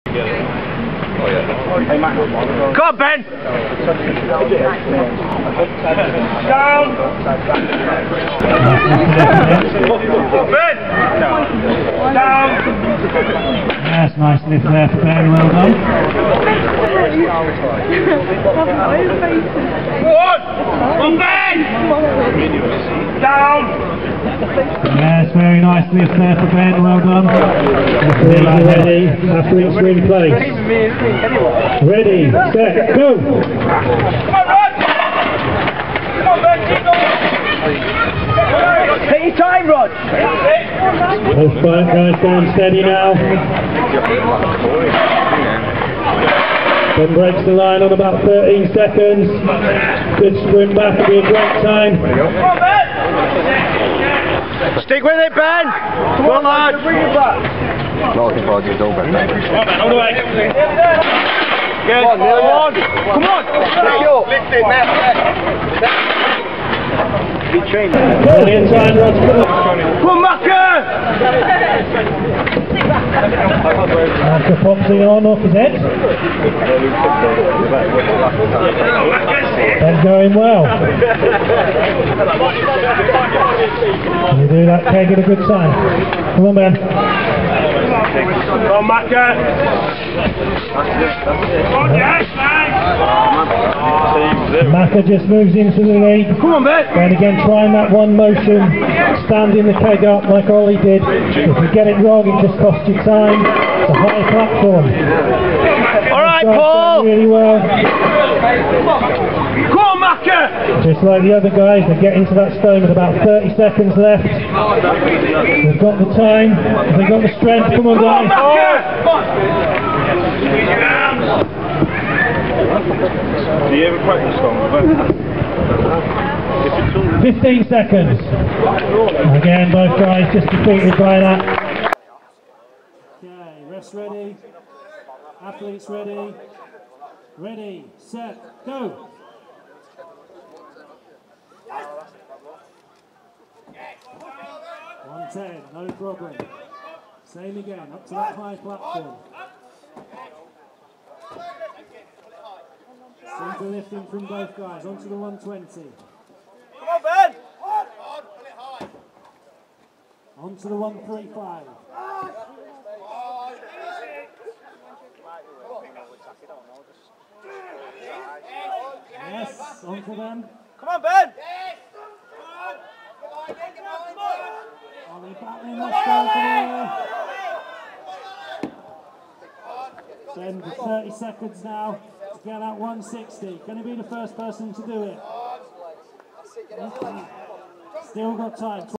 Come on, Ben! Down! Ben! Down! Yes, nice lift there for Ben, well done. One! Ben! Down! Yes, very nice lift there for Ben, well done. Ready, athletes win place. Ready, set, go! Come on, Rod! Come on, Ben, keep going! Take your time, Rod! Both guys down steady now. Ben breaks the line on about 13 seconds. Good sprint back, will be a great time. Come on, Ben! Stick with it, Ben! Come on, lad! Bring it back! Looking forward to over. Come on, Ben, all the way! Good. Come on! Come on! Lift it, man! Brilliant time, Rod. Come on, Macca! After Foxy on off his head. Ben's going well. Can you do that, Keg, at a good time? Come on, Ben. Come on, Macca! Come on, yes, man! Macca just moves into the lead. Come on, Ben! Ben again trying that one motion, standing the keg up like Ollie did. If you get it wrong, it just costs you time. It's a high platform. Alright, Paul! Really well. Come on, Macca! Just like the other guys, they get into that stone with about 30 seconds left. They've got the time, they've got the strength. Come on, guys. Come on, Squeeze your arms! Do you ever practice on 15 seconds. Again, both guys just defeated by that. Okay, refs ready. Athletes ready. Ready, set, go. $110, no problem. Same again, up to that high platform. Simple lifting from both guys, onto the 120. Come on, Ben! Onto the 135. Yes, onto them. Come on, Ben! Ollie battling that stone for Ben for 30 seconds now to get that 160. Can he be the first person to do it? Still got time.